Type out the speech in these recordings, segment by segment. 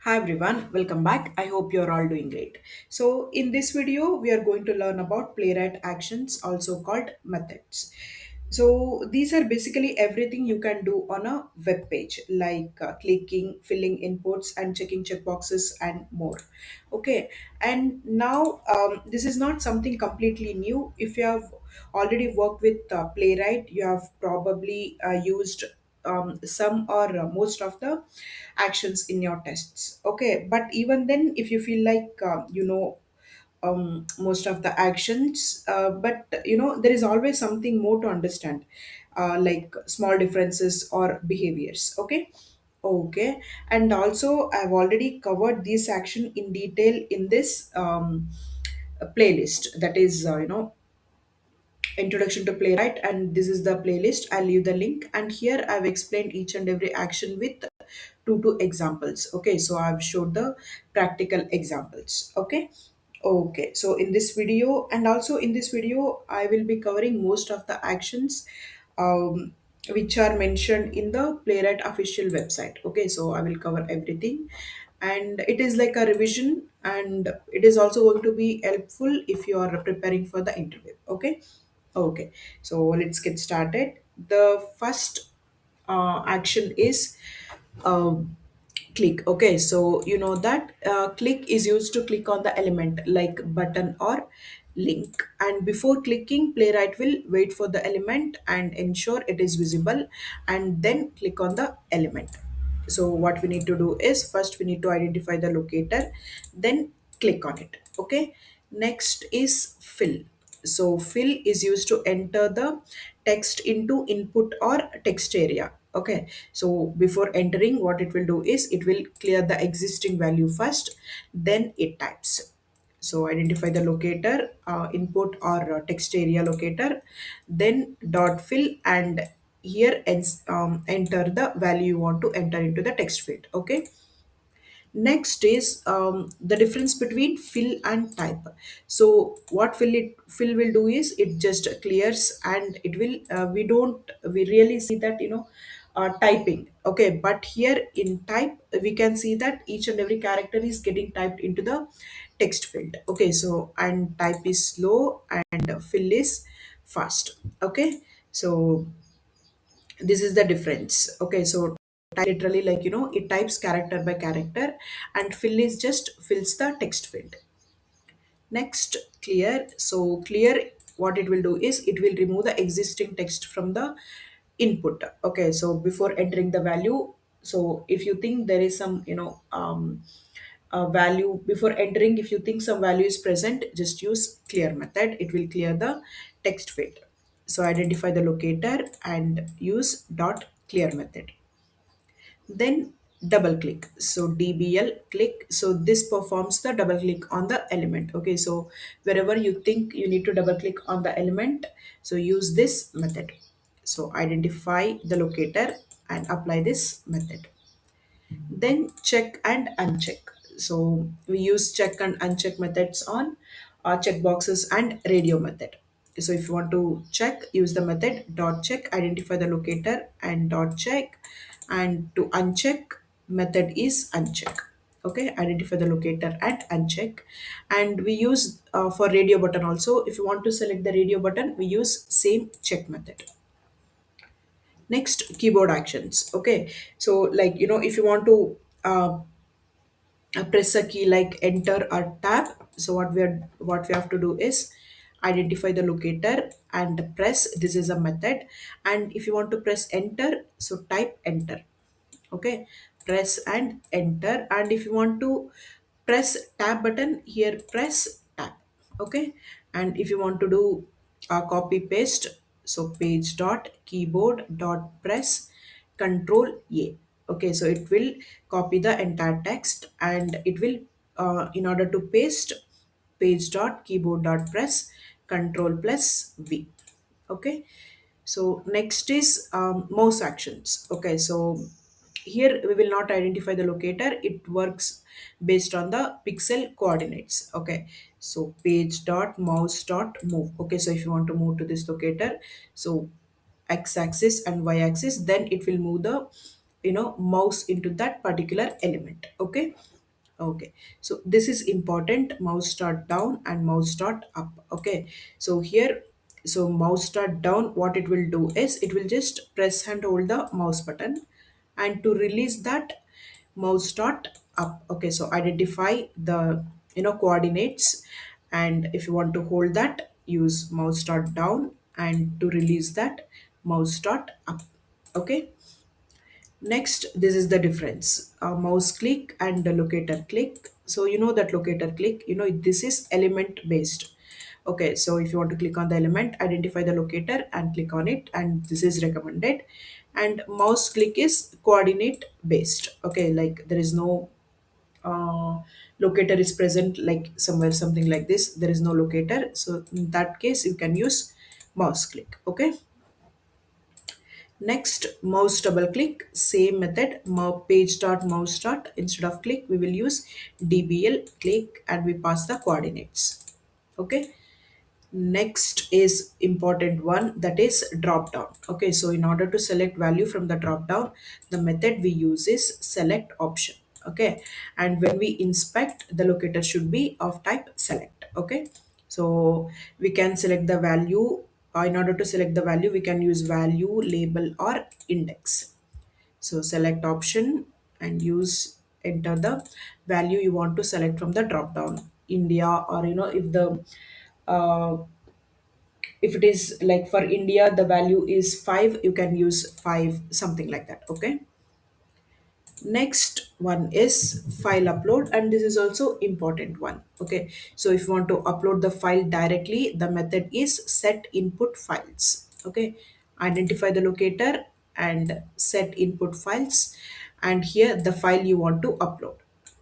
Hi everyone, welcome back. I hope you're all doing great. So, in this video, we are going to learn about playwright actions, also called methods. So, these are basically everything you can do on a web page, like clicking, filling inputs, and checking checkboxes, and more. Okay, and now this is not something completely new. If you have already worked with Playwright, you have probably used some or most of the actions in your tests. Okay, but even then, if you feel like most of the actions, but there is always something more to understand, like small differences or behaviors. Okay, and also I've already covered this action in detail in this playlist, that is introduction to playwright, and this is the playlist. I'll leave the link, and here I've explained each and every action with two examples. Okay, so I've showed the practical examples. Okay, so in this video, and also in this video, I will be covering most of the actions um, which are mentioned in the playwright official website. Okay, so I will cover everything, and it is like a revision, and it is also going to be helpful if you are preparing for the interview. Okay, so let's get started. The first action is um, click. Okay, so you know that click is used to click on the element like button or link, and before clicking, playwright will wait for the element and ensure it is visible, and then click on the element. So what we need to do is, first we need to identify the locator, then click on it. Okay, next is fill. So fill is used to enter the text into input or text area. Okay, so before entering, what it will do is it will clear the existing value first, then it types. So identify the locator, input or text area locator, then dot fill, and here enter the value you want to enter into the text field. Okay, next is the difference between fill and type. So what fill will do is it just clears, and it will we really see that typing. Okay, but here in type we can see that each and every character is getting typed into the text field. Okay, so and type is slow and fill is fast. Okay, so this is the difference. Okay, so type literally, like it types character by character, and fill is just fills the text field. Next, clear. So clear, what it will do is it will remove the existing text from the input. Okay, so before entering the value, so if you think there is some value before entering, if you think some value is present, just use clear method. It will clear the text field. So identify the locator and use dot clear method, then double click. So dbl click, so this performs the double click on the element. Okay, so wherever you think you need to double click on the element, so use this method. So identify the locator and apply this method, then check and uncheck. So we use check and uncheck methods on checkboxes and radio method. So if you want to check, use the method dot check, identify the locator and dot check, and to uncheck, method is uncheck. Okay, identify the locator and uncheck, and we use for radio button also, if you want to select the radio button, we use same check method. Next, keyboard actions. Okay, so like if you want to press a key like enter or tab, so what we have to do is identify the locator and press, this is a method. And if you want to press enter, so type enter. Okay, press and enter. And if you want to press tab button, here press tab. Okay, and if you want to do a copy paste, so page dot keyboard dot press control a. Okay, so it will copy the entire text, and it will in order to paste, page dot keyboard dot press control plus v. Okay, so next is mouse actions. Okay, so here we will not identify the locator, it works based on the pixel coordinates. Okay, so page dot mouse dot move. Okay, so if you want to move to this locator, so x-axis and y-axis, then it will move the mouse into that particular element. Okay, Okay, so this is important, mouse start down and mouse start up. Okay, so here, so mouse start down, what it will do is it will just press and hold the mouse button, and to release that, mouse start up. Okay, so identify the coordinates, and if you want to hold that, use mouse start down, and to release that, mouse start up. Okay, next, this is the difference. Mouse click and the locator click. So you know that locator click, this is element based. Okay, so if you want to click on the element, identify the locator and click on it, and this is recommended. And mouse click is coordinate based. Okay, like there is no locator is present like somewhere, something like this. There is no locator. So in that case, you can use mouse click. Okay. Next, mouse double click, same method, page dot mouse dot. Instead of click, we will use dbl click, and we pass the coordinates. Okay. Next is important one, that is drop down. Okay, so in order to select value from the drop down, the method we use is select option. Okay, and when we inspect, the locator should be of type select. Okay, so we can select the value. In order to select the value, we can use value, label, or index. So select option and use, enter the value you want to select from the drop down, India, or if the uh, if it is like for India, the value is 5, you can use 5, something like that. Okay, next one is file upload, and this is also important one. Okay, so if you want to upload the file directly, the method is set input files. Okay, identify the locator and set input files, and here the file you want to upload.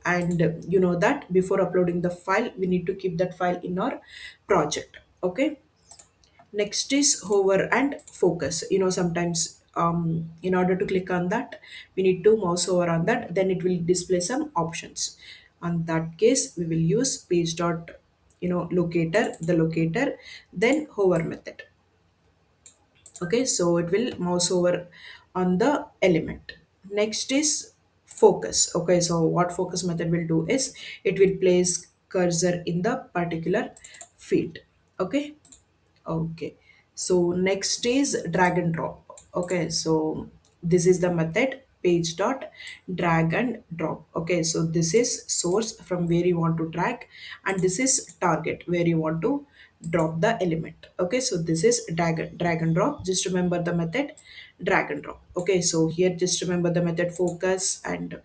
And you know that before uploading the file, we need to keep that file in our project. Okay, next is hover and focus. Sometimes in order to click on that, we need to mouse over on that, then it will display some options. On that case, we will use page dot locator, the locator, then hover method. Okay, so it will mouse over on the element. Next is focus. Okay, so what focus method will do is it will place cursor in the particular field. Okay. Okay, so next is drag and drop. Okay, so this is the method, page dot drag and drop. Okay, so this is source from where you want to drag, and this is target where you want to drop the element. Okay, so this is drag and drop. Just remember the method drag and drop. Okay, so here just remember the method focus and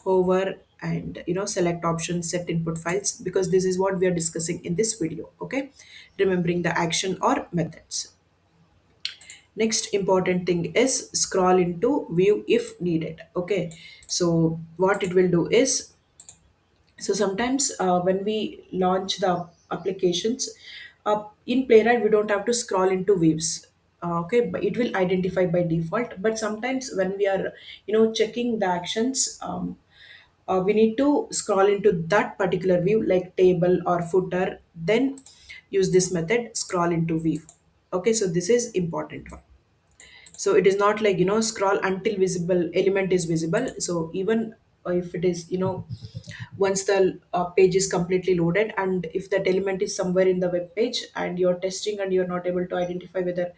hover, and select options, set input files, because this is what we are discussing in this video. Okay, remembering the action or methods. Next important thing is scroll into view if needed. Okay, so what it will do is, so sometimes when we launch the applications in Playwright, we don't have to scroll into views. Okay, but it will identify by default. But sometimes when we are checking the actions, we need to scroll into that particular view, like table or footer, then use this method, scroll into view. Okay, so this is important one. So it is not like scroll until visible element is visible. So even if it is once the page is completely loaded, and if that element is somewhere in the web page and you're testing and you're not able to identify whether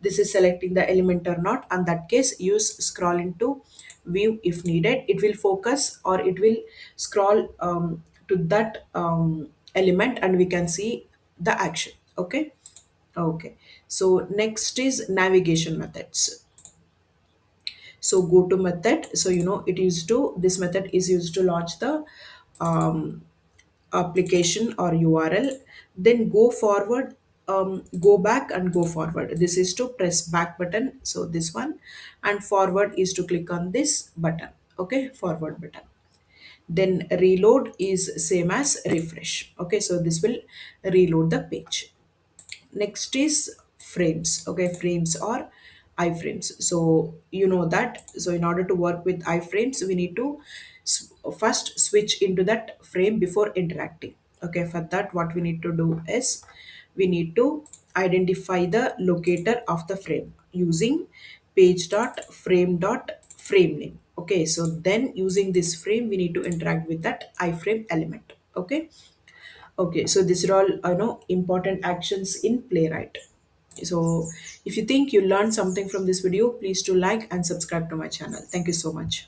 this is selecting the element or not, on that case, use scroll into view if needed. It will focus, or it will scroll to that element, and we can see the action. Okay. Okay, so next is navigation methods. So go to method. So it used to, this method is used to launch the um, application or URL. Then go forward, go back and go forward. This is to press back button. So this one, and forward is to click on this button. Okay, forward button. Then reload is same as refresh. Okay, so this will reload the page. Next is frames. Okay, frames or iframes. So you know that, so in order to work with iframes, we need to first switch into that frame before interacting. Okay, for that, what we need to do is we need to identify the locator of the frame using page dot frame name. Okay, so then using this frame, we need to interact with that iframe element. Okay. Okay, so these are all important actions in Playwright. So if you think you learned something from this video, please do like and subscribe to my channel. Thank you so much.